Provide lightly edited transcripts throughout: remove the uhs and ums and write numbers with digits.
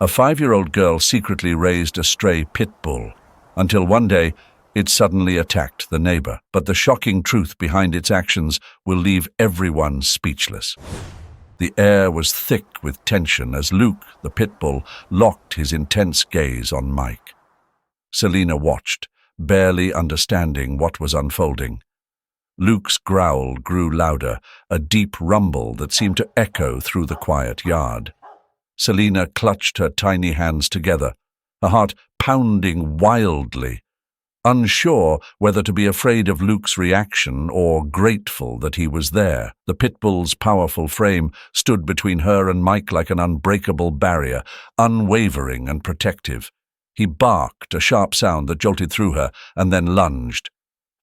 A 5-year-old girl secretly raised a stray pit bull, until one day it suddenly attacked the neighbor. But the shocking truth behind its actions will leave everyone speechless. The air was thick with tension as Luke, the pit bull, locked his intense gaze on Mike. Selina watched, barely understanding what was unfolding. Luke's growl grew louder, a deep rumble that seemed to echo through the quiet yard. Selina clutched her tiny hands together, her heart pounding wildly, unsure whether to be afraid of Luke's reaction or grateful that he was there. The pit bull's powerful frame stood between her and Mike like an unbreakable barrier, unwavering and protective. He barked, a sharp sound that jolted through her, and then lunged.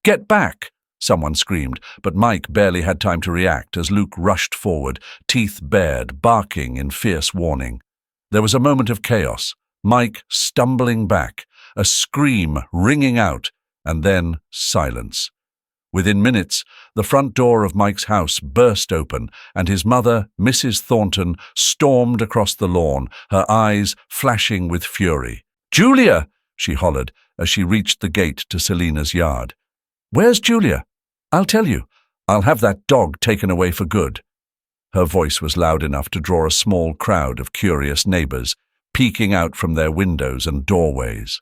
"Get back!" someone screamed, but Mike barely had time to react as Luke rushed forward, teeth bared, barking in fierce warning. There was a moment of chaos, Mike stumbling back, a scream ringing out, and then silence. Within minutes, the front door of Mike's house burst open, and his mother, Mrs. Thornton, stormed across the lawn, her eyes flashing with fury. "Julia!" she hollered as she reached the gate to Selina's yard. "Where's Julia? I'll tell you. I'll have that dog taken away for good." Her voice was loud enough to draw a small crowd of curious neighbors, peeking out from their windows and doorways.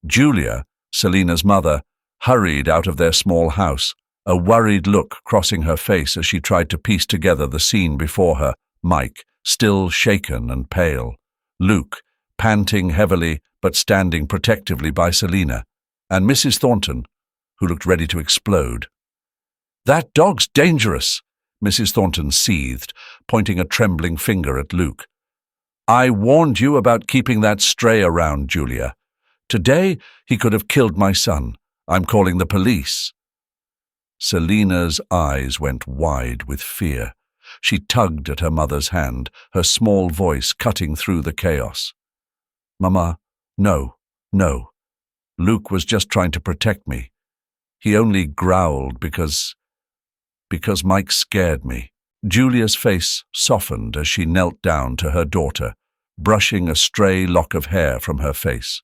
Julia, Selina's mother, hurried out of their small house, a worried look crossing her face as she tried to piece together the scene before her. Mike, still shaken and pale. Luke, panting heavily but standing protectively by Selina, and Mrs. Thornton, who looked ready to explode. "That dog's dangerous," Mrs. Thornton seethed, pointing a trembling finger at Luke. "I warned you about keeping that stray around, Julia. Today he could have killed my son. I'm calling the police." Selina's eyes went wide with fear. She tugged at her mother's hand, her small voice cutting through the chaos. "Mama, no. Luke was just trying to protect me. He only growled because Mike scared me." Julia's face softened as she knelt down to her daughter, brushing a stray lock of hair from her face.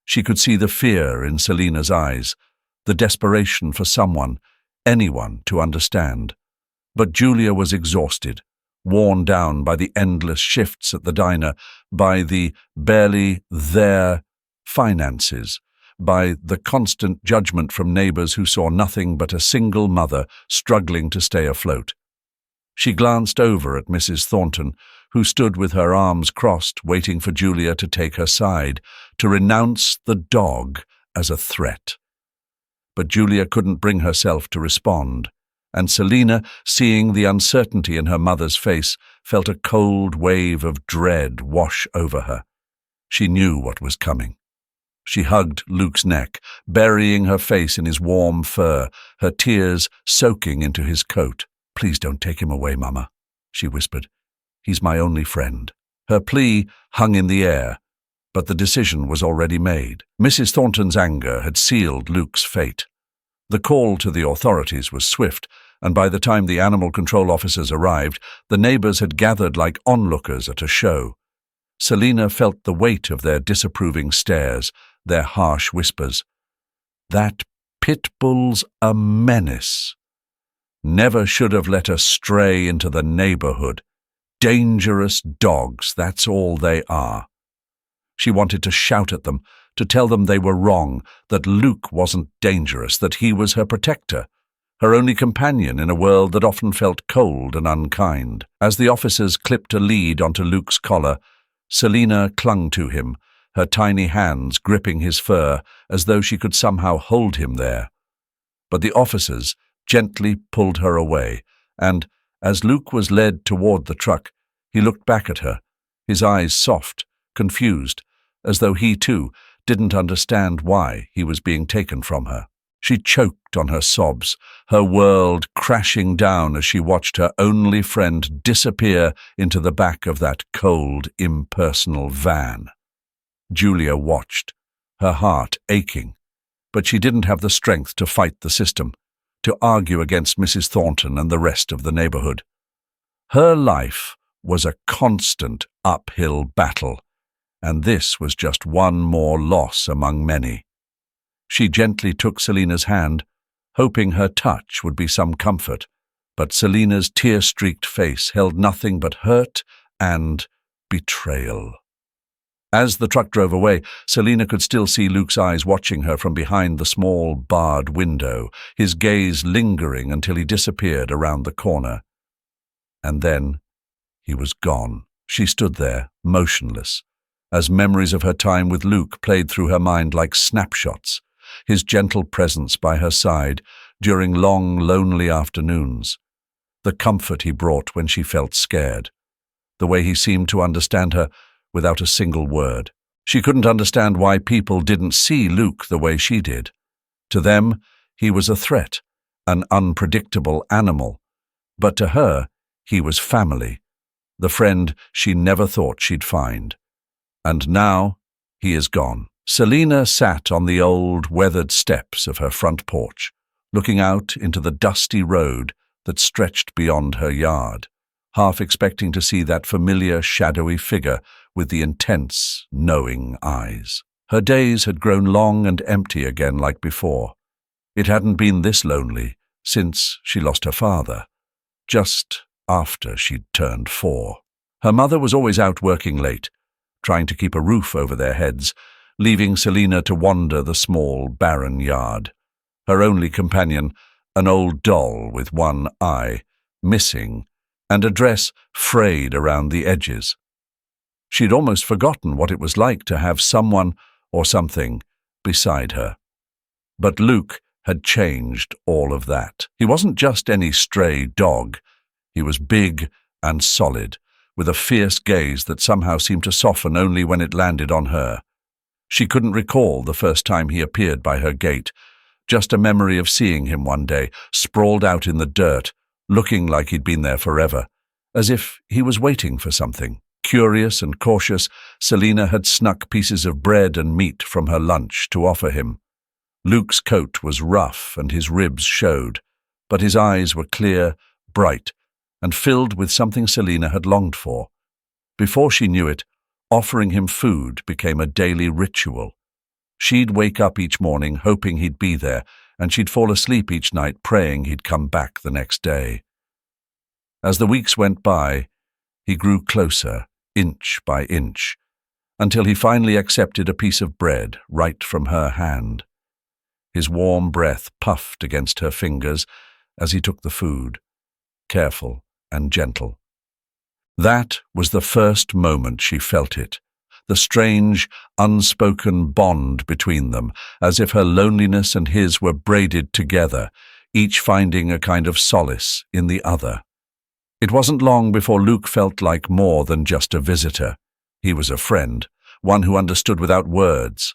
She could see the fear in Selina's eyes, the desperation for someone, anyone, to understand. But Julia was exhausted, worn down by the endless shifts at the diner, by the barely there finances, by the constant judgment from neighbors who saw nothing but a single mother struggling to stay afloat. She glanced over at Mrs. Thornton, who stood with her arms crossed, waiting for Julia to take her side, to renounce the dog as a threat. But Julia couldn't bring herself to respond, and Selina, seeing the uncertainty in her mother's face, felt a cold wave of dread wash over her. She knew what was coming. She hugged Luke's neck, burying her face in his warm fur, her tears soaking into his coat. "Please don't take him away, Mama," she whispered. "He's my only friend." Her plea hung in the air, but the decision was already made. Mrs. Thornton's anger had sealed Luke's fate. The call to the authorities was swift, and by the time the animal control officers arrived, the neighbors had gathered like onlookers at a show. Selina felt the weight of their disapproving stares, their harsh whispers. "That pit bull's a menace. Never should have let us stray into the neighborhood. Dangerous dogs, that's all they are." She wanted to shout at them, to tell them they were wrong, that Luke wasn't dangerous, that he was her protector, her only companion in a world that often felt cold and unkind. As the officers clipped a lead onto Luke's collar, Selina clung to him, her tiny hands gripping his fur as though she could somehow hold him there. But the officers gently pulled her away, and, as Luke was led toward the truck, he looked back at her, his eyes soft, confused, as though he too didn't understand why he was being taken from her. She choked on her sobs, her world crashing down as she watched her only friend disappear into the back of that cold, impersonal van. Julia watched, her heart aching, but she didn't have the strength to fight the system, to argue against Mrs. Thornton and the rest of the neighborhood. Her life was a constant uphill battle, and this was just one more loss among many. She gently took Selina's hand, hoping her touch would be some comfort, but Selina's tear-streaked face held nothing but hurt and betrayal. As the truck drove away, Selina could still see Luke's eyes watching her from behind the small, barred window, his gaze lingering until he disappeared around the corner. And then he was gone. She stood there, motionless, as memories of her time with Luke played through her mind like snapshots, his gentle presence by her side during long, lonely afternoons, the comfort he brought when she felt scared, the way he seemed to understand her without a single word. She couldn't understand why people didn't see Luke the way she did. To them, he was a threat, an unpredictable animal, but to her, he was family, the friend she never thought she'd find. And now, he is gone. Selina sat on the old, weathered steps of her front porch, looking out into the dusty road that stretched beyond her yard, half expecting to see that familiar, shadowy figure with the intense, knowing eyes. Her days had grown long and empty again like before. It hadn't been this lonely since she lost her father, just after she'd turned 4. Her mother was always out working late, trying to keep a roof over their heads, leaving Selina to wander the small, barren yard. Her only companion, an old doll with one eye, missing, and a dress frayed around the edges. She'd almost forgotten what it was like to have someone or something beside her. But Luke had changed all of that. He wasn't just any stray dog. He was big and solid, with a fierce gaze that somehow seemed to soften only when it landed on her. She couldn't recall the first time he appeared by her gate, just a memory of seeing him one day, sprawled out in the dirt, looking like he'd been there forever, as if he was waiting for something. Curious and cautious, Selina had snuck pieces of bread and meat from her lunch to offer him. Luke's coat was rough and his ribs showed, but his eyes were clear, bright, and filled with something Selina had longed for. Before she knew it, offering him food became a daily ritual. She'd wake up each morning hoping he'd be there, and she'd fall asleep each night praying he'd come back the next day. As the weeks went by, he grew closer, inch by inch, until he finally accepted a piece of bread right from her hand. His warm breath puffed against her fingers as he took the food, careful and gentle. That was the first moment she felt it, the strange, unspoken bond between them, as if her loneliness and his were braided together, each finding a kind of solace in the other. It wasn't long before Luke felt like more than just a visitor. He was a friend, one who understood without words.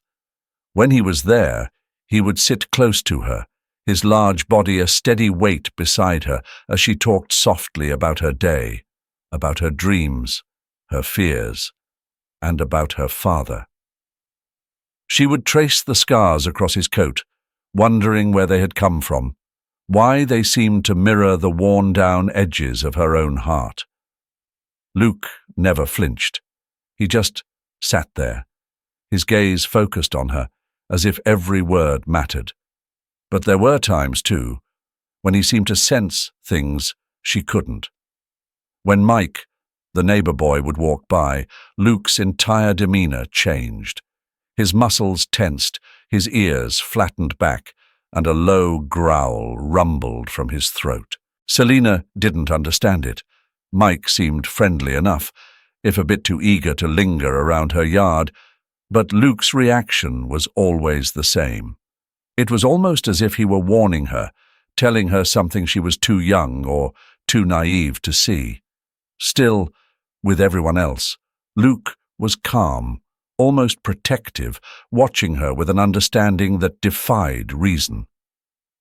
When he was there, he would sit close to her, his large body a steady weight beside her as she talked softly about her day, about her dreams, her fears, and about her father. She would trace the scars across his coat, wondering where they had come from, why they seemed to mirror the worn-down edges of her own heart. Luke never flinched. He just sat there, his gaze focused on her, as if every word mattered. But there were times, too, when he seemed to sense things she couldn't. When Mike, the neighbor boy, would walk by, Luke's entire demeanor changed. His muscles tensed, his ears flattened back, and a low growl rumbled from his throat. Selina didn't understand it. Mike seemed friendly enough, if a bit too eager to linger around her yard, but Luke's reaction was always the same. It was almost as if he were warning her, telling her something she was too young or too naive to see. Still, with everyone else, Luke was calm, almost protective, watching her with an understanding that defied reason.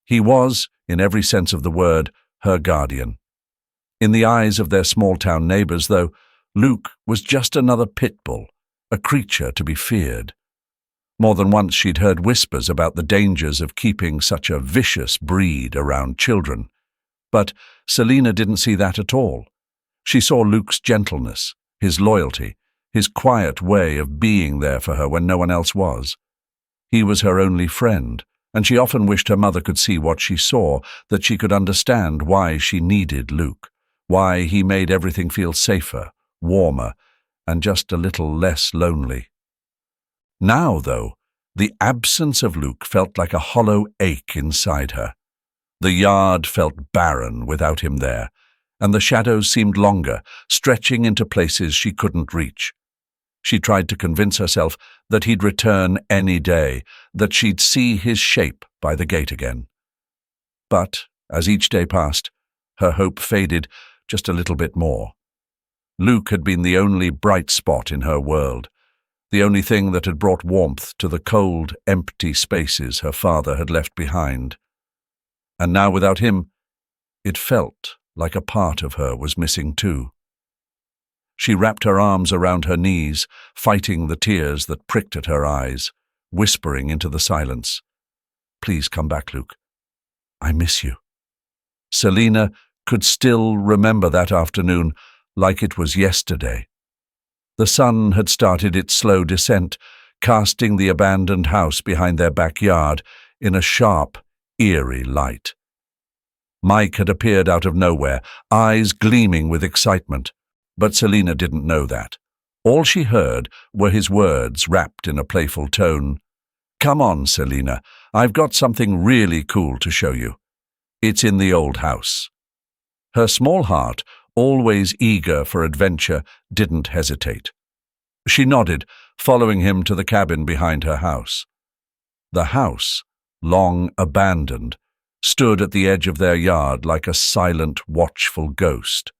He was, in every sense of the word, her guardian. In the eyes of their small-town neighbors, though, Luke was just another pitbull, a creature to be feared. More than once she'd heard whispers about the dangers of keeping such a vicious breed around children. But Selina didn't see that at all. She saw Luke's gentleness, his loyalty, his quiet way of being there for her when no one else was. He was her only friend, and she often wished her mother could see what she saw, that she could understand why she needed Luke, why he made everything feel safer, warmer, and just a little less lonely. Now, though, the absence of Luke felt like a hollow ache inside her. The yard felt barren without him there, and the shadows seemed longer, stretching into places she couldn't reach. She tried to convince herself that he'd return any day, that she'd see his shape by the gate again. But, as each day passed, her hope faded just a little bit more. Luke had been the only bright spot in her world, the only thing that had brought warmth to the cold, empty spaces her father had left behind. And now without him, it felt like a part of her was missing too. She wrapped her arms around her knees, fighting the tears that pricked at her eyes, whispering into the silence, "Please come back, Luke. I miss you." Selina could still remember that afternoon like it was yesterday. The sun had started its slow descent, casting the abandoned house behind their backyard in a sharp, eerie light. Mike had appeared out of nowhere, eyes gleaming with excitement, but Selina didn't know that. All she heard were his words wrapped in a playful tone. "Come on, Selina, I've got something really cool to show you. It's in the old house." Her small heart, always eager for adventure, didn't hesitate. She nodded, following him to the cabin behind her house. The house, long abandoned, stood at the edge of their yard like a silent, watchful ghost.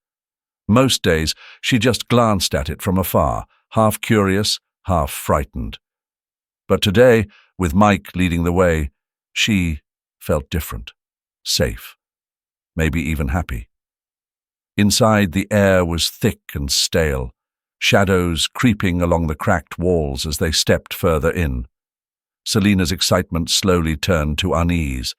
Most days she just glanced at it from afar, half curious, half frightened. But today, with Mike leading the way, she felt different, safe, maybe even happy. Inside, the air was thick and stale, shadows creeping along the cracked walls as they stepped further in. Selina's excitement slowly turned to unease.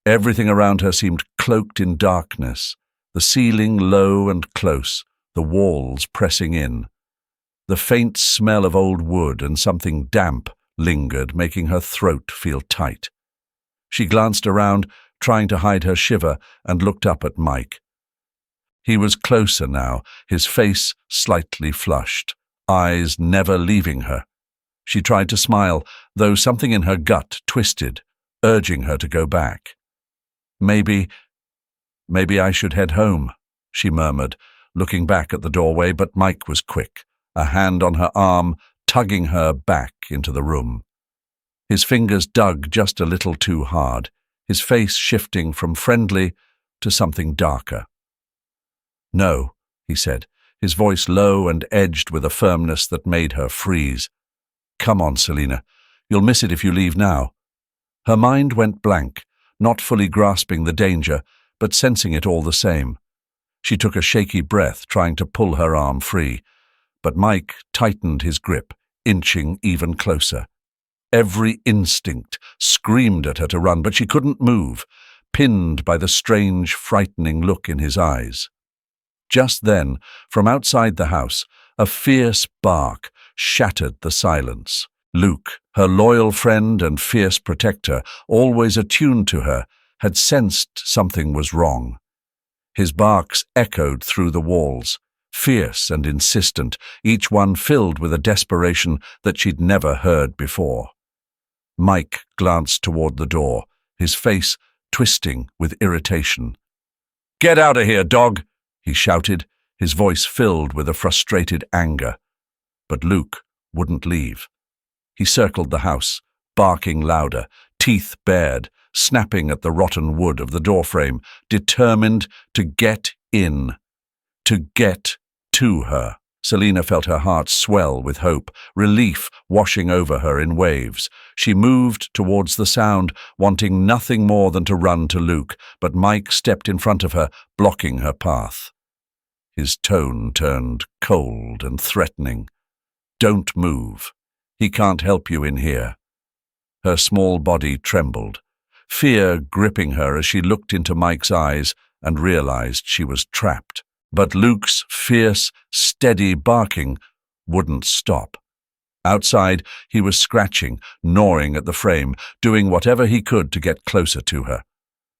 Everything around her seemed cloaked in darkness, the ceiling low and close, the walls pressing in. The faint smell of old wood and something damp lingered, making her throat feel tight. She glanced around, trying to hide her shiver, and looked up at Mike. He was closer now, his face slightly flushed, eyes never leaving her. She tried to smile, though something in her gut twisted, urging her to go back. Maybe I should head home," she murmured, looking back at the doorway, but Mike was quick, a hand on her arm, tugging her back into the room. His fingers dug just a little too hard, his face shifting from friendly to something darker. "No," he said, his voice low and edged with a firmness that made her freeze. "Come on, Selina. You'll miss it if you leave now." Her mind went blank, not fully grasping the danger, but sensing it all the same. She took a shaky breath, trying to pull her arm free, but Mike tightened his grip, inching even closer. Every instinct screamed at her to run, but she couldn't move, pinned by the strange, frightening look in his eyes. Just then, from outside the house, a fierce bark shattered the silence. Luke, her loyal friend and fierce protector, always attuned to her, had sensed something was wrong. His barks echoed through the walls, fierce and insistent, each one filled with a desperation that she'd never heard before. Mike glanced toward the door, his face twisting with irritation. "Get out of here, dog!" he shouted, his voice filled with a frustrated anger. But Luke wouldn't leave. He circled the house, barking louder, teeth bared, snapping at the rotten wood of the doorframe, determined to get in, to get to her. Selina felt her heart swell with hope, relief washing over her in waves. She moved towards the sound, wanting nothing more than to run to Luke, but Mike stepped in front of her, blocking her path. His tone turned cold and threatening. "Don't move. He can't help you in here." Her small body trembled, fear gripping her as she looked into Mike's eyes and realized she was trapped. But Luke's fierce, steady barking wouldn't stop. Outside, he was scratching, gnawing at the frame, doing whatever he could to get closer to her.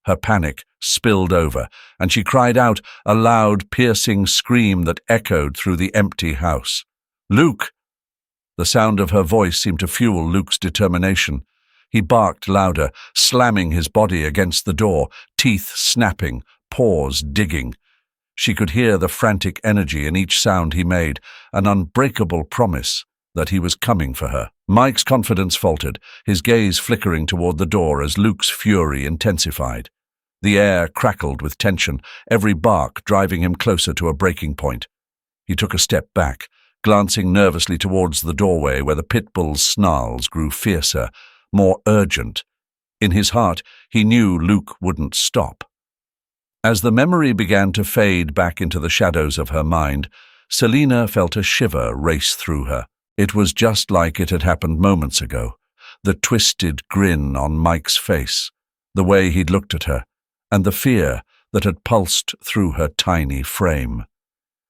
Her panic spilled over, and she cried out, a loud, piercing scream that echoed through the empty house. "Luke!" The sound of her voice seemed to fuel Luke's determination. He barked louder, slamming his body against the door, teeth snapping, paws digging. She could hear the frantic energy in each sound he made, an unbreakable promise that he was coming for her. Mike's confidence faltered, his gaze flickering toward the door as Luke's fury intensified. The air crackled with tension, every bark driving him closer to a breaking point. He took a step back, glancing nervously towards the doorway where the pit bull's snarls grew fiercer, more urgent. In his heart, he knew Luke wouldn't stop. As the memory began to fade back into the shadows of her mind, Selina felt a shiver race through her. It was just like it had happened moments ago, the twisted grin on Mike's face, the way he'd looked at her, and the fear that had pulsed through her tiny frame.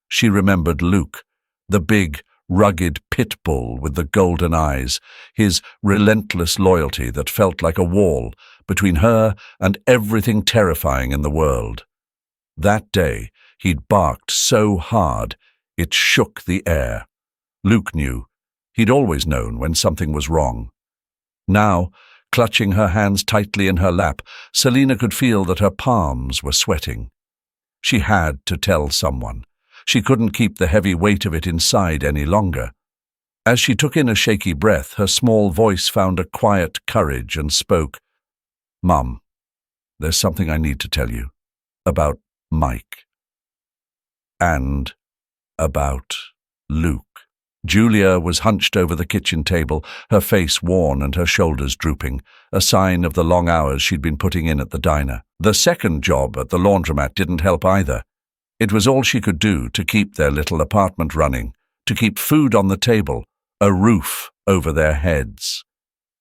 She remembered Luke, the big, rugged pit bull with the golden eyes, his relentless loyalty that felt like a wall between her and everything terrifying in the world. That day, he'd barked so hard, it shook the air. Luke knew. He'd always known when something was wrong. Now, clutching her hands tightly in her lap, Selina could feel that her palms were sweating. She had to tell someone. She couldn't keep the heavy weight of it inside any longer. As she took in a shaky breath, her small voice found a quiet courage and spoke. "Mum, there's something I need to tell you. About Mike. And about Luke." Julia was hunched over the kitchen table, her face worn and her shoulders drooping, a sign of the long hours she'd been putting in at the diner. The second job at the laundromat didn't help either. It was all she could do to keep their little apartment running, to keep food on the table, a roof over their heads.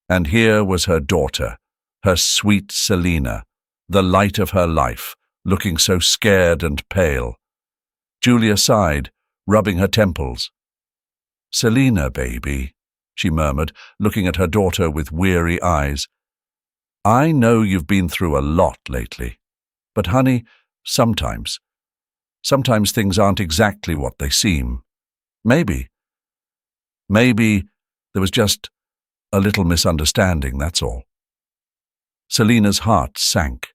And here was her daughter, her sweet Selina, the light of her life, looking so scared and pale. Julia sighed, rubbing her temples. "Selina, baby," she murmured, looking at her daughter with weary eyes. "I know you've been through a lot lately, but honey, sometimes things aren't exactly what they seem. Maybe there was just a little misunderstanding, that's all." Selina's heart sank.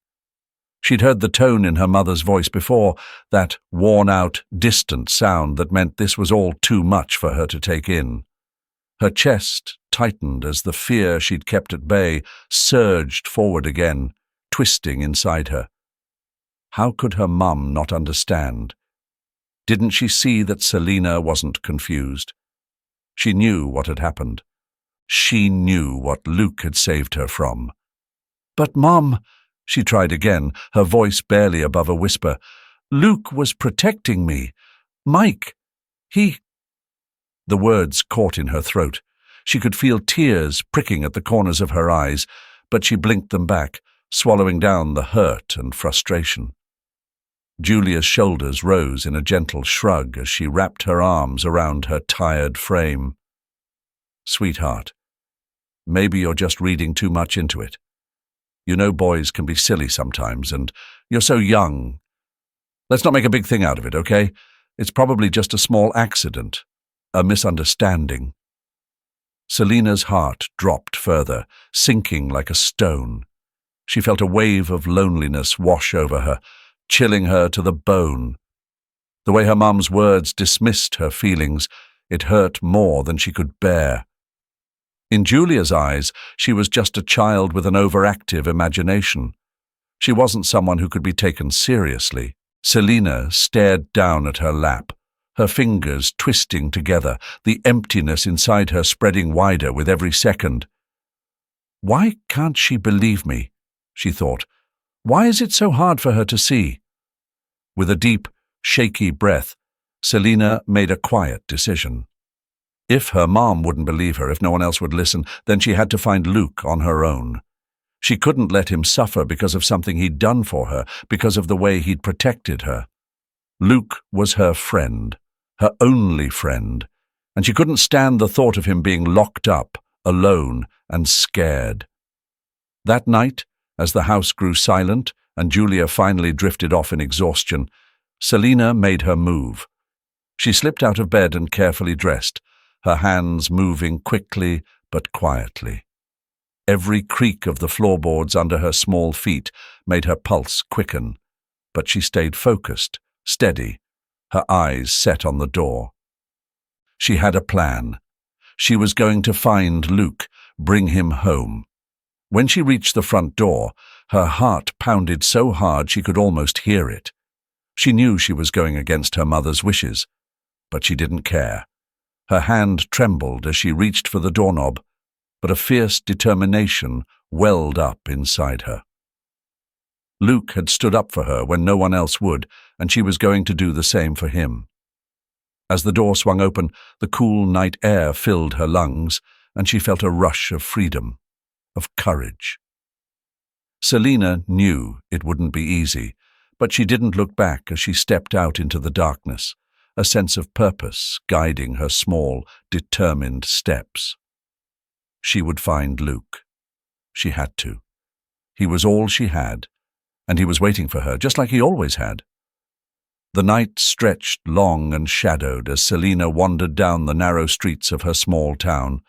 She'd heard the tone in her mother's voice before, that worn-out, distant sound that meant this was all too much for her to take in. Her chest tightened as the fear she'd kept at bay surged forward again, twisting inside her. How could her mum not understand? Didn't she see that Selina wasn't confused? She knew what had happened. She knew what Luke had saved her from. "But Mum," she tried again, her voice barely above a whisper, "Luke was protecting me. Mike, he—" The words caught in her throat. She could feel tears pricking at the corners of her eyes, but she blinked them back, swallowing down the hurt and frustration. Julia's shoulders rose in a gentle shrug as she wrapped her arms around her tired frame. "Sweetheart, maybe you're just reading too much into it. You know boys can be silly sometimes, and you're so young. Let's not make a big thing out of it, okay? It's probably just a small accident, a misunderstanding." Selina's heart dropped further, sinking like a stone. She felt a wave of loneliness wash over her, chilling her to the bone. The way her mum's words dismissed her feelings, it hurt more than she could bear. In Julia's eyes, she was just a child with an overactive imagination. She wasn't someone who could be taken seriously. Selina stared down at her lap, her fingers twisting together, the emptiness inside her spreading wider with every second. "Why can't she believe me?" she thought. "Why is it so hard for her to see?" With a deep, shaky breath, Selina made a quiet decision. If her mom wouldn't believe her, if no one else would listen, then she had to find Luke on her own. She couldn't let him suffer because of something he'd done for her, because of the way he'd protected her. Luke was her friend, her only friend. and she couldn't stand the thought of him being locked up, alone and scared. That night, as the house grew silent and Julia finally drifted off in exhaustion, Selina made her move. She slipped out of bed and carefully dressed, her hands moving quickly but quietly. Every creak of the floorboards under her small feet made her pulse quicken, but she stayed focused, steady, her eyes set on the door. She had a plan. She was going to find Luke, bring him home. When she reached the front door, her heart pounded so hard she could almost hear it. She knew she was going against her mother's wishes, but she didn't care. Her hand trembled as she reached for the doorknob, but a fierce determination welled up inside her. Luke had stood up for her when no one else would, and she was going to do the same for him. As the door swung open, the cool night air filled her lungs, and she felt a rush of freedom, of courage. Selina knew it wouldn't be easy, but she didn't look back as she stepped out into the darkness, a sense of purpose guiding her small, determined steps. She would find Luke. She had to. He was all she had, and he was waiting for her, just like he always had. The night stretched long and shadowed as Selina wandered down the narrow streets of her small town,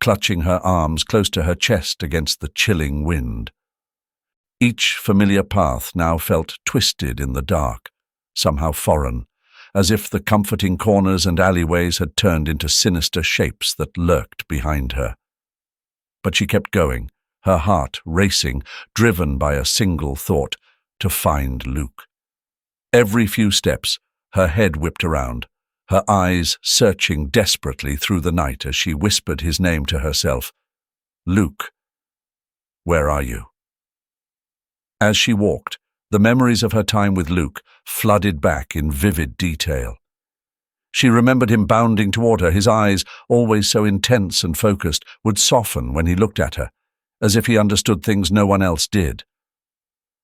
clutching her arms close to her chest against the chilling wind. Each familiar path now felt twisted in the dark, somehow foreign, as if the comforting corners and alleyways had turned into sinister shapes that lurked behind her. But she kept going, her heart racing, driven by a single thought: to find Luke. Every few steps, her head whipped around, her eyes searching desperately through the night as she whispered his name to herself. Luke, where are you? As she walked, the memories of her time with Luke flooded back in vivid detail. She remembered him bounding toward her, his eyes, always so intense and focused, would soften when he looked at her, as if he understood things no one else did.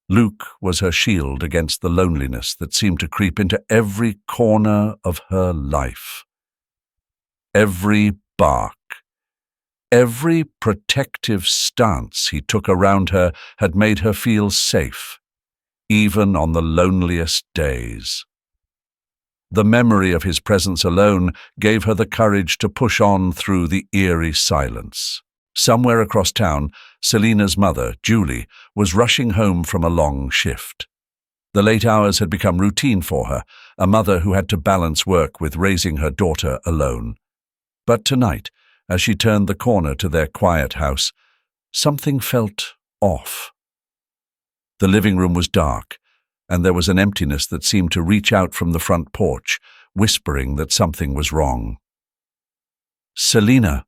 Luke was her shield against the loneliness that seemed to creep into every corner of her life. Every bark, every protective stance he took around her had made her feel safe, even on the loneliest days. The memory of his presence alone gave her the courage to push on through the eerie silence. Somewhere across town, Selina's mother, Julie, was rushing home from a long shift. The late hours had become routine for her, a mother who had to balance work with raising her daughter alone. But tonight, as she turned the corner to their quiet house, something felt off. The living room was dark, and there was an emptiness that seemed to reach out from the front porch, whispering that something was wrong. "Selina,"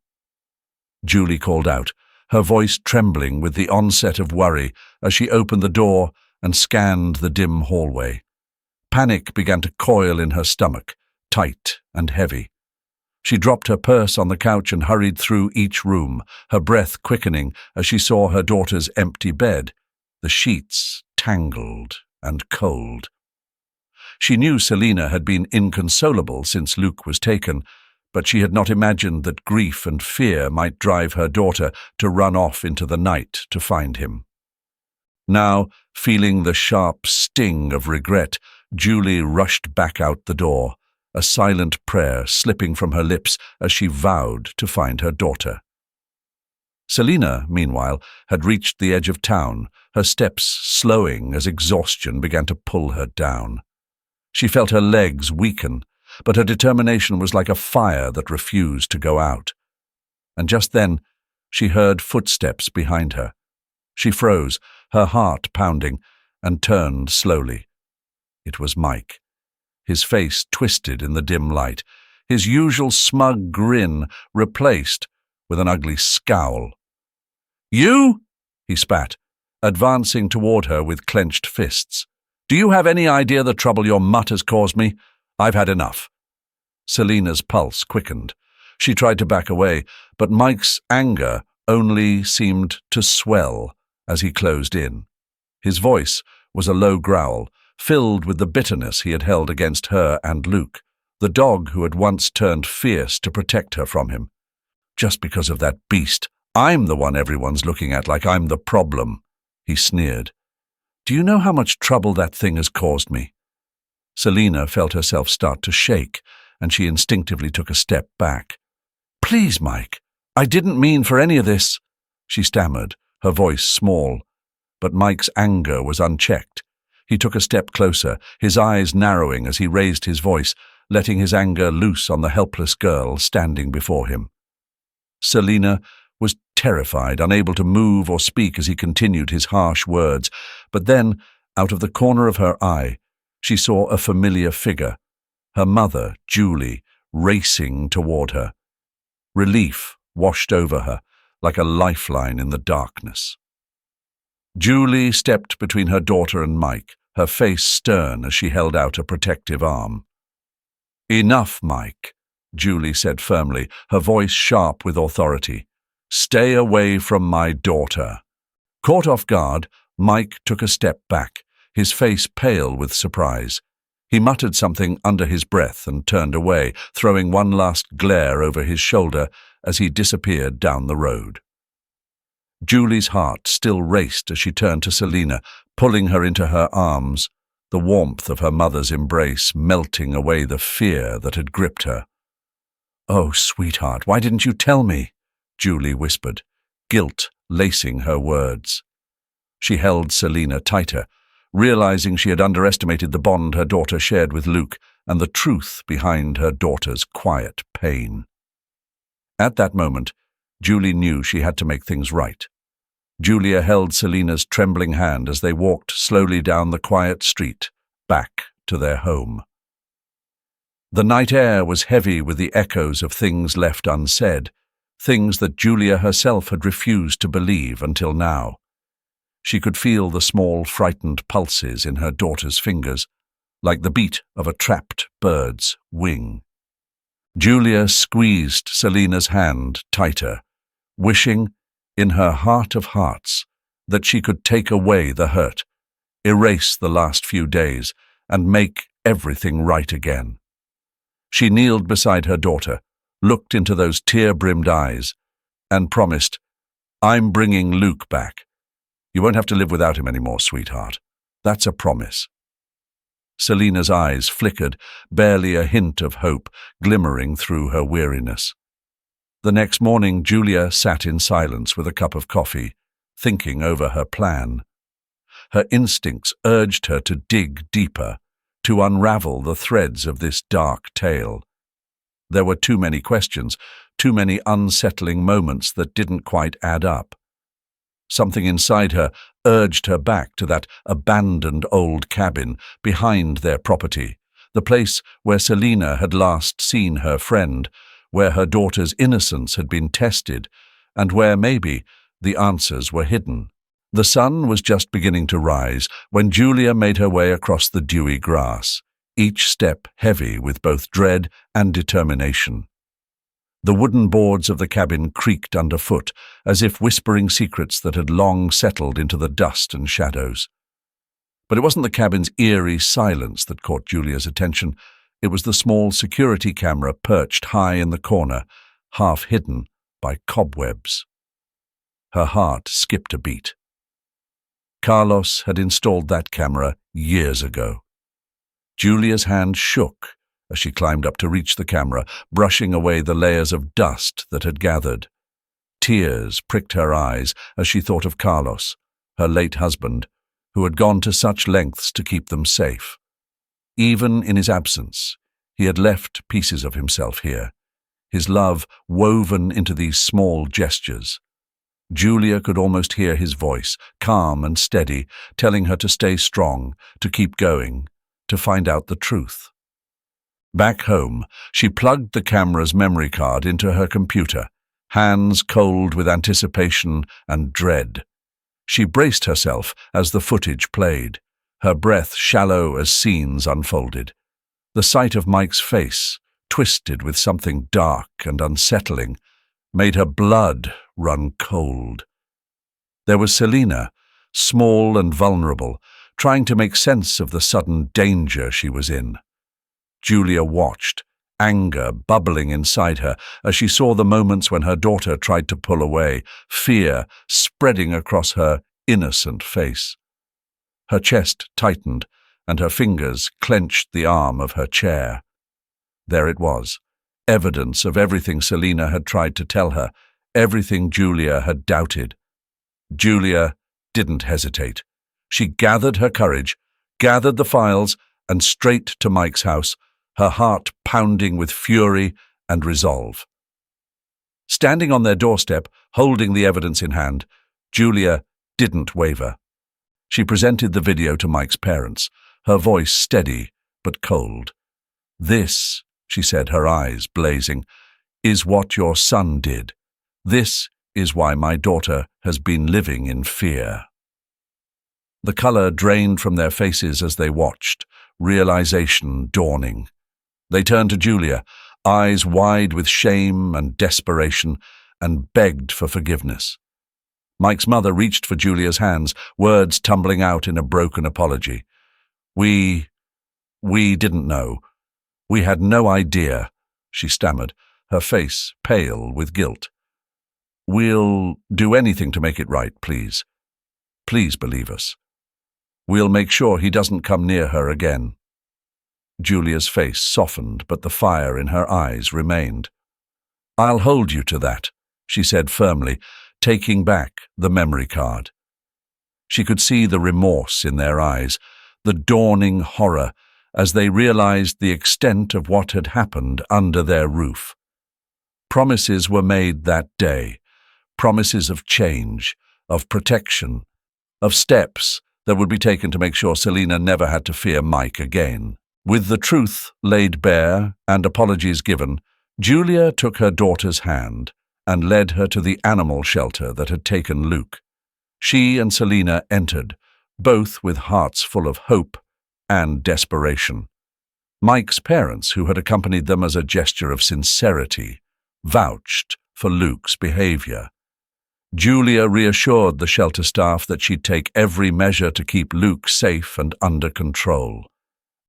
Julie called out, her voice trembling with the onset of worry as she opened the door and scanned the dim hallway. Panic began to coil in her stomach, tight and heavy. She dropped her purse on the couch and hurried through each room, her breath quickening as she saw her daughter's empty bed, the sheets tangled and cold. She knew Selina had been inconsolable since Luke was taken, but she had not imagined that grief and fear might drive her daughter to run off into the night to find him. Now, feeling the sharp sting of regret, Julie rushed back out the door, a silent prayer slipping from her lips as she vowed to find her daughter. Selina, meanwhile, had reached the edge of town, her steps slowing as exhaustion began to pull her down. She felt her legs weaken, but her determination was like a fire that refused to go out. And just then, she heard footsteps behind her. She froze, her heart pounding, and turned slowly. It was Mike. His face twisted in the dim light, his usual smug grin replaced with an ugly scowl. "You?" he spat, advancing toward her with clenched fists. "Do you have any idea the trouble your mutt has caused me? I've had enough." Selina's pulse quickened. She tried to back away, but Mike's anger only seemed to swell as he closed in. His voice was a low growl, filled with the bitterness he had held against her and Luke, the dog who had once turned fierce to protect her from him. Just because of that beast, I'm the one everyone's looking at like I'm the problem, he sneered. Do you know how much trouble that thing has caused me? Selina felt herself start to shake, and she instinctively took a step back. Please, Mike, I didn't mean for any of this, she stammered, her voice small. But Mike's anger was unchecked. He took a step closer, his eyes narrowing as he raised his voice, letting his anger loose on the helpless girl standing before him. Selina was terrified, unable to move or speak as he continued his harsh words, but then, out of the corner of her eye, she saw a familiar figure, her mother, Julie, racing toward her. Relief washed over her, like a lifeline in the darkness. Julie stepped between her daughter and Mike, her face stern as she held out a protective arm. Enough, Mike, Julie said firmly, her voice sharp with authority. Stay away from my daughter. Caught off guard, Mike took a step back, his face pale with surprise. He muttered something under his breath and turned away, throwing one last glare over his shoulder as he disappeared down the road. Julie's heart still raced as she turned to Selina, pulling her into her arms, the warmth of her mother's embrace melting away the fear that had gripped her. "Oh, sweetheart, why didn't you tell me?" Julie whispered, guilt lacing her words. She held Selina tighter, realizing she had underestimated the bond her daughter shared with Luke and the truth behind her daughter's quiet pain. At that moment, Julie knew she had to make things right. Julia held Selina's trembling hand as they walked slowly down the quiet street, back to their home. The night air was heavy with the echoes of things left unsaid, things that Julia herself had refused to believe until now. She could feel the small, frightened pulses in her daughter's fingers, like the beat of a trapped bird's wing. Julia squeezed Selina's hand tighter, wishing, in her heart of hearts, that she could take away the hurt, erase the last few days, and make everything right again. She kneeled beside her daughter, looked into those tear-brimmed eyes, and promised, "I'm bringing Luke back. You won't have to live without him anymore, sweetheart. That's a promise." Selina's eyes flickered, barely a hint of hope glimmering through her weariness. The next morning, Julia sat in silence with a cup of coffee, thinking over her plan. Her instincts urged her to dig deeper, to unravel the threads of this dark tale. There were too many questions, too many unsettling moments that didn't quite add up. Something inside her urged her back to that abandoned old cabin behind their property, the place where Selina had last seen her friend, where her daughter's innocence had been tested, and where maybe the answers were hidden. The sun was just beginning to rise when Julia made her way across the dewy grass, each step heavy with both dread and determination. The wooden boards of the cabin creaked underfoot, as if whispering secrets that had long settled into the dust and shadows. But it wasn't the cabin's eerie silence that caught Julia's attention. It was the small security camera perched high in the corner, half hidden by cobwebs. Her heart skipped a beat. Carlos had installed that camera years ago. Julia's hand shook as she climbed up to reach the camera, brushing away the layers of dust that had gathered. Tears pricked her eyes as she thought of Carlos, her late husband, who had gone to such lengths to keep them safe. Even in his absence, he had left pieces of himself here, his love woven into these small gestures. Julia could almost hear his voice, calm and steady, telling her to stay strong, to keep going, to find out the truth. Back home, she plugged the camera's memory card into her computer, hands cold with anticipation and dread. She braced herself as the footage played, her breath shallow as scenes unfolded. The sight of Mike's face, twisted with something dark and unsettling, made her blood run cold. There was Selina, small and vulnerable, trying to make sense of the sudden danger she was in. Julia watched, anger bubbling inside her as she saw the moments when her daughter tried to pull away, fear spreading across her innocent face. Her chest tightened, and her fingers clenched the arm of her chair. There it was, evidence of everything Selina had tried to tell her, everything Julia had doubted. Julia didn't hesitate. She gathered her courage, gathered the files, and straight to Mike's house, her heart pounding with fury and resolve. Standing on their doorstep, holding the evidence in hand, Julia didn't waver. She presented the video to Mike's parents, her voice steady but cold. "This," she said, her eyes blazing, "is what your son did. This is why my daughter has been living in fear." The color drained from their faces as they watched, realization dawning. They turned to Julia, eyes wide with shame and desperation, and begged for forgiveness. Mike's mother reached for Julia's hands, words tumbling out in a broken apology. We didn't know. We had no idea," she stammered, her face pale with guilt. "We'll do anything to make it right, please. Please believe us. We'll make sure he doesn't come near her again." Julia's face softened, but the fire in her eyes remained. "I'll hold you to that," she said firmly, taking back the memory card. She could see the remorse in their eyes, the dawning horror, as they realized the extent of what had happened under their roof. Promises were made that day, promises of change, of protection, of steps that would be taken to make sure Selina never had to fear Mike again. With the truth laid bare and apologies given, Julia took her daughter's hand and led her to the animal shelter that had taken Luke. She and Selina entered, both with hearts full of hope and desperation. Mike's parents, who had accompanied them as a gesture of sincerity, vouched for Luke's behavior. Julia reassured the shelter staff that she'd take every measure to keep Luke safe and under control.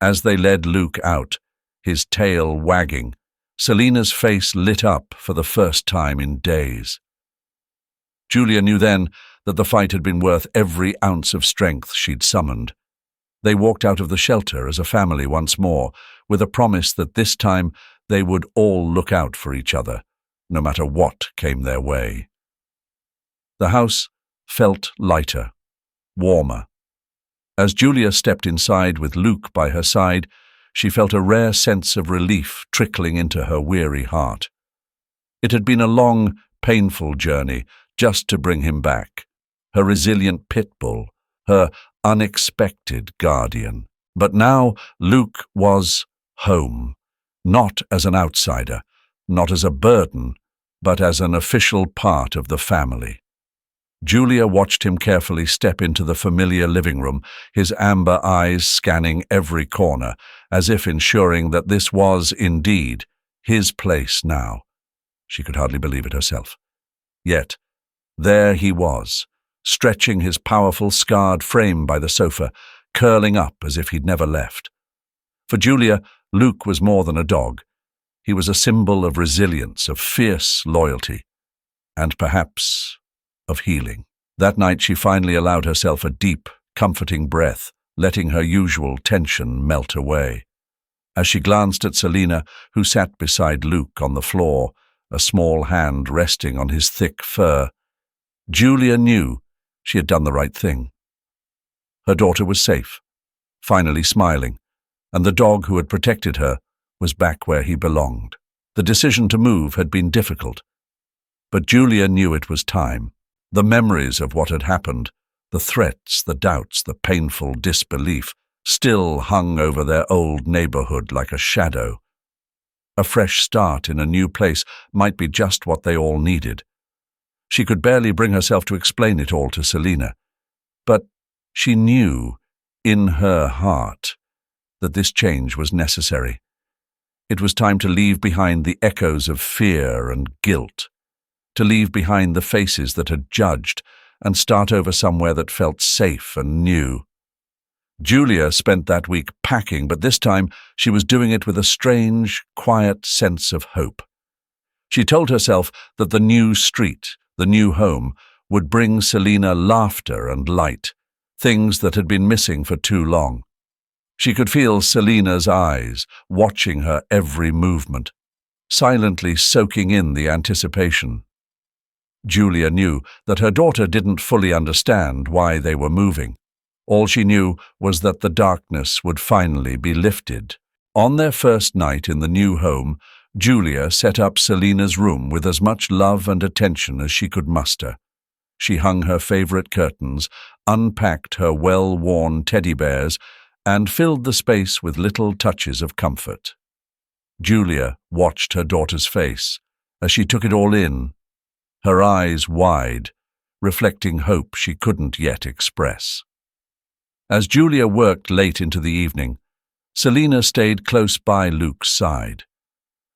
As they led Luke out, his tail wagging, Selina's face lit up for the first time in days. Julia knew then that the fight had been worth every ounce of strength she'd summoned. They walked out of the shelter as a family once more, with a promise that this time they would all look out for each other, no matter what came their way. The house felt lighter, warmer. As Julia stepped inside with Luke by her side, she felt a rare sense of relief trickling into her weary heart. It had been a long, painful journey just to bring him back, her resilient pit bull, her unexpected guardian. But now Luke was home, not as an outsider, not as a burden, but as an official part of the family. Julia watched him carefully step into the familiar living room, his amber eyes scanning every corner, as if ensuring that this was, indeed, his place now. She could hardly believe it herself. Yet, there he was, stretching his powerful, scarred frame by the sofa, curling up as if he'd never left. For Julia, Luke was more than a dog. He was a symbol of resilience, of fierce loyalty, and perhaps of healing. That night she finally allowed herself a deep, comforting breath, letting her usual tension melt away. As she glanced at Selina, who sat beside Luke on the floor, a small hand resting on his thick fur, Julia knew she had done the right thing. Her daughter was safe, finally smiling, and the dog who had protected her was back where he belonged. The decision to move had been difficult, but Julia knew it was time. The memories of what had happened, the threats, the doubts, the painful disbelief, still hung over their old neighborhood like a shadow. A fresh start in a new place might be just what they all needed. She could barely bring herself to explain it all to Selina, but she knew, in her heart, that this change was necessary. It was time to leave behind the echoes of fear and guilt, to leave behind the faces that had judged and start over somewhere that felt safe and new. Julia spent that week packing, but this time she was doing it with a strange, quiet sense of hope. She told herself that the new street, the new home, would bring Selina laughter and light, things that had been missing for too long. She could feel Selina's eyes, watching her every movement, silently soaking in the anticipation. Julia knew that her daughter didn't fully understand why they were moving. All she knew was that the darkness would finally be lifted. On their first night in the new home, Julia set up Selina's room with as much love and attention as she could muster. She hung her favorite curtains, unpacked her well-worn teddy bears, and filled the space with little touches of comfort. Julia watched her daughter's face as she took it all in, her eyes wide, reflecting hope she couldn't yet express. As Julia worked late into the evening, Selina stayed close by Luke's side.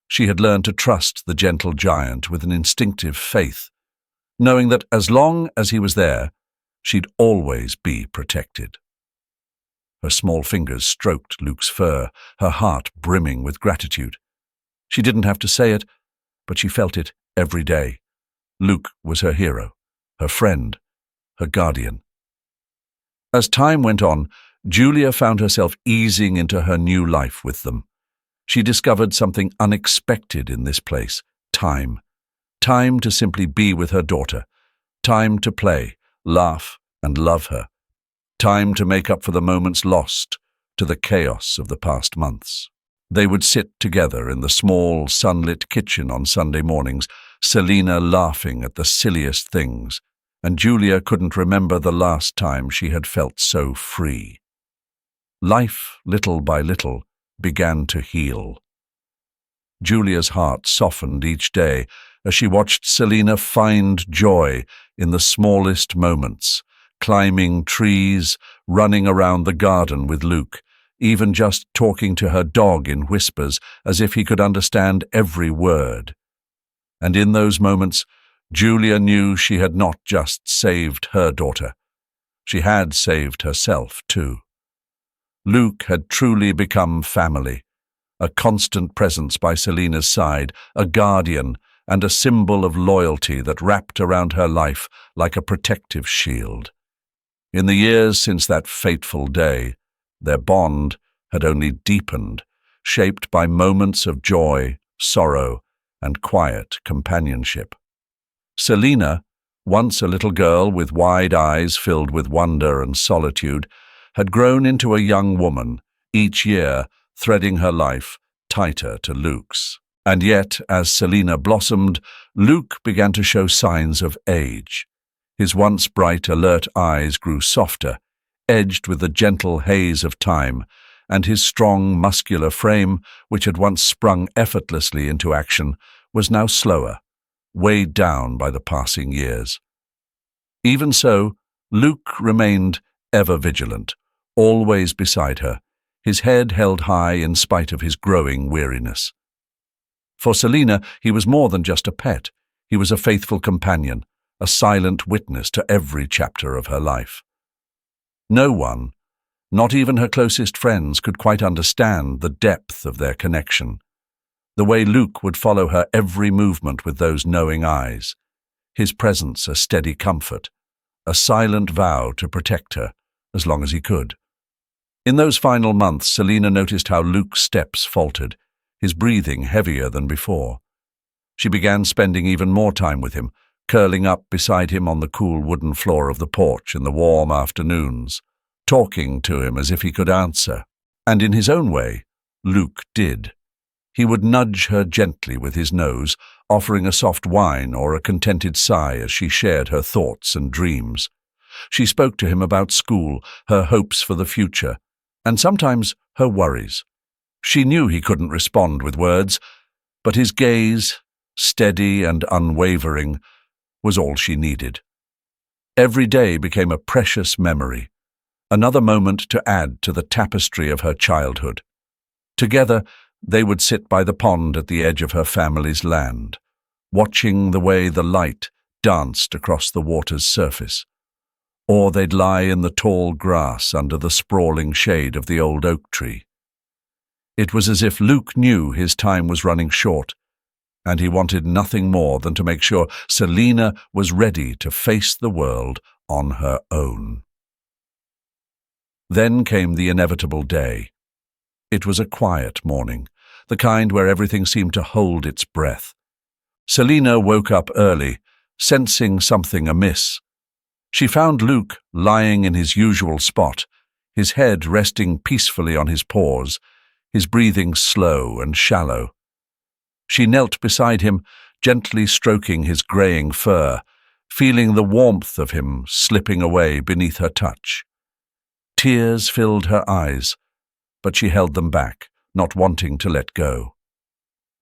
She had learned to trust the gentle giant with an instinctive faith, knowing that as long as he was there, she'd always be protected. Her small fingers stroked Luke's fur, her heart brimming with gratitude. She didn't have to say it, but she felt it every day. Luke was her hero, her friend, her guardian. As time went on, Julia found herself easing into her new life with them. She discovered something unexpected in this place: time. Time to simply be with her daughter. Time to play, laugh, and love her. Time to make up for the moments lost to the chaos of the past months. They would sit together in the small, sunlit kitchen on Sunday mornings, Selina laughing at the silliest things, and Julia couldn't remember the last time she had felt so free. Life, little by little, began to heal. Julia's heart softened each day as she watched Selina find joy in the smallest moments, climbing trees, running around the garden with Luke, even just talking to her dog in whispers as if he could understand every word. And in those moments, Julia knew she had not just saved her daughter. She had saved herself too. Luke had truly become family, a constant presence by Selina's side, a guardian and a symbol of loyalty that wrapped around her life like a protective shield. In the years since that fateful day, their bond had only deepened, shaped by moments of joy, sorrow, and quiet companionship. Selina, once a little girl with wide eyes filled with wonder and solitude, had grown into a young woman, each year threading her life tighter to Luke's. And yet, as Selina blossomed, Luke began to show signs of age. His once bright, alert eyes grew softer, edged with the gentle haze of time, and his strong, muscular frame, which had once sprung effortlessly into action, was now slower, weighed down by the passing years. Even so, Luke remained ever vigilant, always beside her, his head held high in spite of his growing weariness. For Selina, he was more than just a pet. He was a faithful companion, a silent witness to every chapter of her life. No one, not even her closest friends, could quite understand the depth of their connection. The way Luke would follow her every movement with those knowing eyes, his presence a steady comfort, a silent vow to protect her as long as he could. In those final months, Selina noticed how Luke's steps faltered, his breathing heavier than before. She began spending even more time with him, curling up beside him on the cool wooden floor of the porch in the warm afternoons, talking to him as if he could answer. And in his own way, Luke did. He would nudge her gently with his nose, offering a soft whine or a contented sigh as she shared her thoughts and dreams. She spoke to him about school, her hopes for the future, and sometimes her worries. She knew he couldn't respond with words, but his gaze, steady and unwavering, was all she needed. Every day became a precious memory, another moment to add to the tapestry of her childhood. Together, they would sit by the pond at the edge of her family's land, watching the way the light danced across the water's surface. or they'd lie in the tall grass under the sprawling shade of the old oak tree. It was as if Luke knew his time was running short, and he wanted nothing more than to make sure Selina was ready to face the world on her own. Then came the inevitable day. It was a quiet morning, the kind where everything seemed to hold its breath. Selina woke up early, sensing something amiss. She found Luke lying in his usual spot, his head resting peacefully on his paws, his breathing slow and shallow. She knelt beside him, gently stroking his greying fur, feeling the warmth of him slipping away beneath her touch. Tears filled her eyes, but she held them back, not wanting to let go.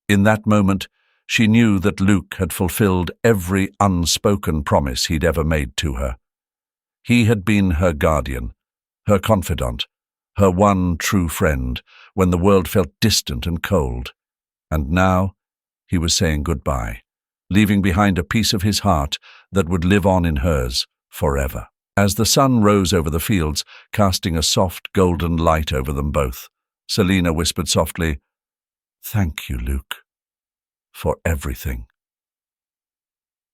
In that moment, she knew that Luke had fulfilled every unspoken promise he'd ever made to her. He had been her guardian, her confidant, her one true friend, when the world felt distant and cold. And now, he was saying goodbye, leaving behind a piece of his heart that would live on in hers forever. As the sun rose over the fields, casting a soft golden light over them both, Selina whispered softly, "Thank you, Luke, for everything."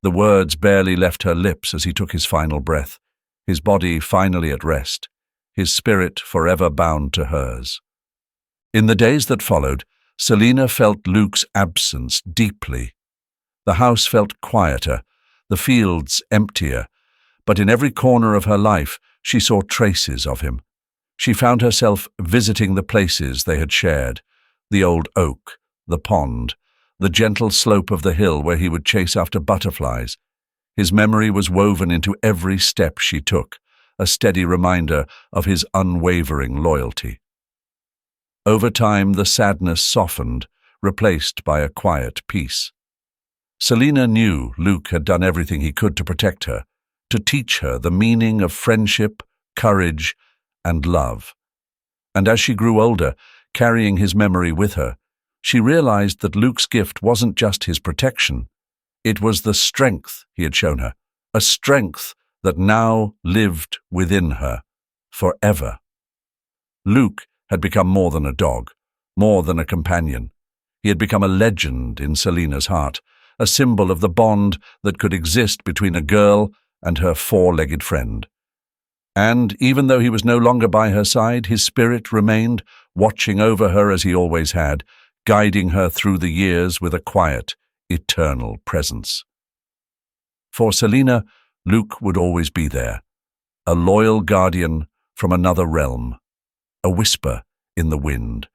The words barely left her lips as he took his final breath, his body finally at rest, his spirit forever bound to hers. In the days that followed, Selina felt Luke's absence deeply. The house felt quieter, the fields emptier, but in every corner of her life she saw traces of him. She found herself visiting the places they had shared, the old oak, the pond, the gentle slope of the hill where he would chase after butterflies. His memory was woven into every step she took, a steady reminder of his unwavering loyalty. Over time, the sadness softened, replaced by a quiet peace. Selina knew Luke had done everything he could to protect her, to teach her the meaning of friendship, courage, and love. And as she grew older, carrying his memory with her, she realized that Luke's gift wasn't just his protection. It was the strength he had shown her, a strength that now lived within her, forever. Luke had become more than a dog, more than a companion. He had become a legend in Selina's heart, a symbol of the bond that could exist between a girl and her four-legged friend. And even though he was no longer by her side, his spirit remained, watching over her as he always had, guiding her through the years with a quiet, eternal presence. For Selina, Luke would always be there, a loyal guardian from another realm, a whisper in the wind,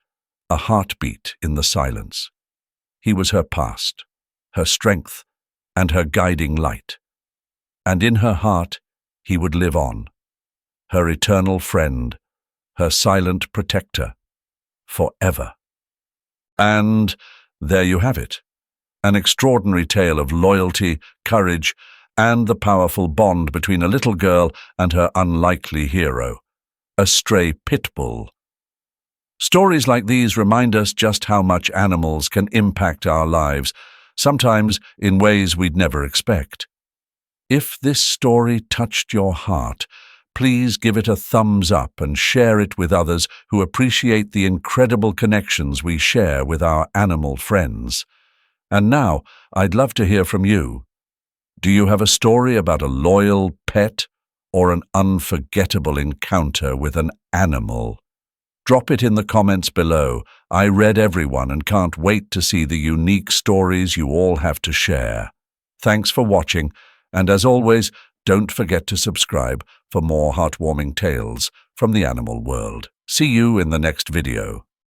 a heartbeat in the silence. He was her past, her strength, and her guiding light. And in her heart, he would live on, her eternal friend, her silent protector, forever. And there you have it, an extraordinary tale of loyalty, courage, and the powerful bond between a little girl and her unlikely hero, a stray pit bull. Stories like these remind us just how much animals can impact our lives, sometimes in ways we'd never expect. If this story touched your heart, please give it a thumbs up and share it with others who appreciate the incredible connections we share with our animal friends. And now, I'd love to hear from you. Do you have a story about a loyal pet or an unforgettable encounter with an animal? Drop it in the comments below. I read everyone and can't wait to see the unique stories you all have to share. Thanks for watching, and as always, don't forget to subscribe for more heartwarming tales from the animal world. See you in the next video.